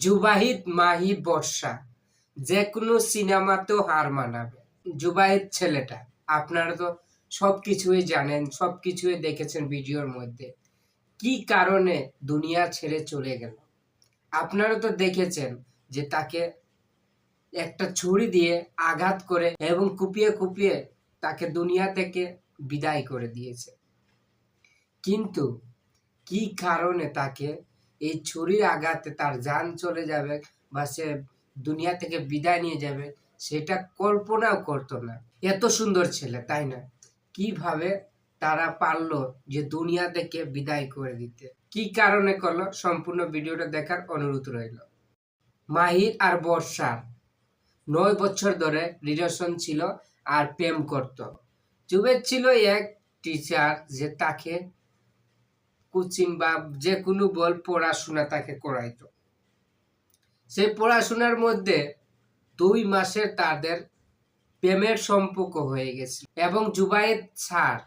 জুবাহিদ মাহি বর্ষা যে কোনো সিনেমাতেও হার মানাবে। জুবাহিদ ছেলেটা আপনারা তো সবকিছুই জানেন, সবকিছুই দেখেছেন ভিডিওর মধ্যে। কি কারণে দুনিয়া ছেড়ে চলে গেল আপনারা তো দেখেছেন যে তাকে একটা ছুরি দিয়ে আঘাত করে এবং কুপিয়ে কুপিয়ে তাকে দুনিয়া থেকে বিদায় করে দিয়েছে। কিন্তু কি কারণে তাকে এই ছুরির আঘাতে তার জান চলে যাবে বা সে দুনিয়া থেকে বিদায় নিয়ে যাবে সেটা কল্পনাও করতো না। এত সুন্দর ছেলে, তাই না? কিভাবে তারা পারলো যে দুনিয়া থেকে বিদায় করে দিতে? কি কারণে করলো? সম্পূর্ণ ভিডিওটা দেখার অনুরোধ রইল। মাহির আর বর্ষার 9 বছর ধরে রিলেশন ছিল আর প্রেম করত। জুবেদ ছিল এক টিচার যে তাকে কোচিং বা যে কোনো বল পড়াশোনা তাকে করাইতো। সেই পড়াশোনার মধ্যে 2 মাসে তাদের প্রেমের সম্পর্ক হয়ে গেছিল এবং জুবায়েদ স্যার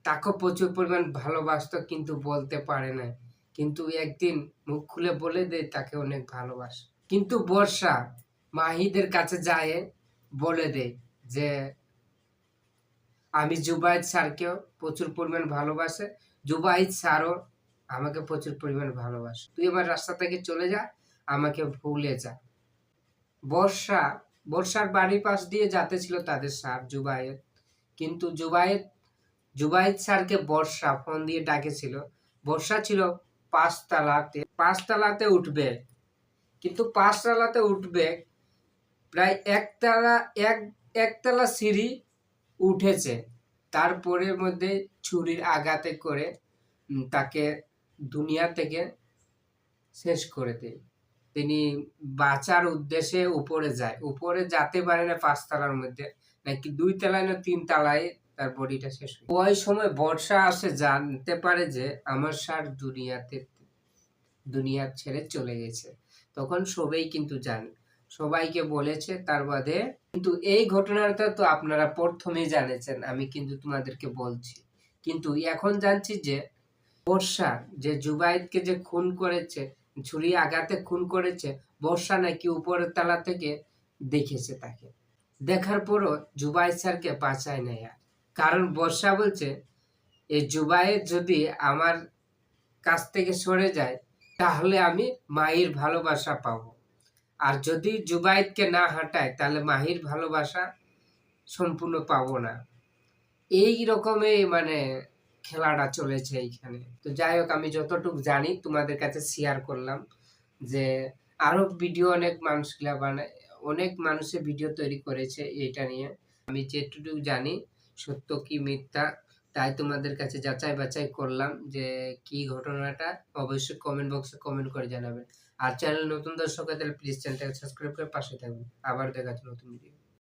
তাকে প্রচুর পরিমাণ ভালোবাসতো, কিন্তু বলতে পারে না। কিন্তু একদিন মুখ খুলে বলে দেয় তাকে অনেক ভালোবাসে। কিন্তু বর্ষা মাহিদের কাছে যায় বলে দেয় যে আমি জুবায়েদ স্যারকেও প্রচুর পরিমাণ ভালোবাসে, জুবায়েদ স্যারও আমাকে প্রচুর পরিমাণ ভালোবাসে। তুই আমার রাস্তা থেকে চলে যা, আমাকে ভুলে যা। বর্ষার বাড়ির পাশ দিয়ে যেতে ছিল তাদের স্যার জুবায়েদ, কিন্তু জুবায়েদ স্যারকে বর্ষা ফোন দিয়ে ডাকেছিল। বর্ষা ছিল 5 তলাতে উঠবে, কিন্তু 5 তলাতে উঠবে প্রায় একতলা সিঁড়ি উঠেছে, তারপরের মধ্যে ছুরির আঘাতে করে তাকে দুনিয়া থেকে শেষ করে দেয়। তিনি বাঁচার উদ্দেশ্যে উপরে যায়, উপরে যেতে পারে না 5 তলার মধ্যে, নাকি 2 তলায় না 3 তলায় তার বডিটা শেষ হয়। ওই সময় বর্ষা আসে, জানতে পারে যে আমার স্যার দুনিয়া ছেড়ে চলে গেছে। তখন সবাই কিন্তু জানে, সবাইকে বলেছে, তার বাদে কিন্তু এই ঘটনাটা তো আপনারা প্রথমেই জানেছেন, আমি কিন্তু তোমাদেরকে বলছি। কিন্তু এখন জানছি যে বর্ষা যে জুবায়েদকে যে খুন করেছে, ছুরি আঘাতে খুন করেছে, বর্ষা নাকি উপরের তলা থেকে দেখেছে তাকে। দেখার পরও জুবায়েদ স্যারকে বাঁচায় নেয়। কারণ বর্ষা বলছে এই জুবায়েদ যদি আমার কাছ থেকে সরে যায় তাহলে আমি মাহির ভালোবাসা পাবো, আর যদি জুবায়েদকে না হাঁটায় তাহলে মাহির ভালোবাসা সম্পূর্ণ পাবো না। এই রকমই খেলাটা চলেছে এইখানে। তো যাই হোক, আমি যতটুকু জানি তোমাদের কাছে শেয়ার করলাম। যে আরো ভিডিও অনেক মানুষগুলা বানায়, অনেক মানুষে ভিডিও তৈরি করেছে এটা নিয়ে। আমি যেটুকু জানি সত্য কি মিথ্যা তাই তোমাদের কাছে যাচাই বাছাই করলাম যে কি ঘটনাটা। অবশ্যই কমেন্ট বক্সে কমেন্ট করে জানাবেন। আর চ্যানেল নতুন দর্শক হলে প্লিজ চ্যানেলটাকে সাবস্ক্রাইব করে পাশে থাকবেন। আবার দেখা হচ্ছে নতুন ভিডিও।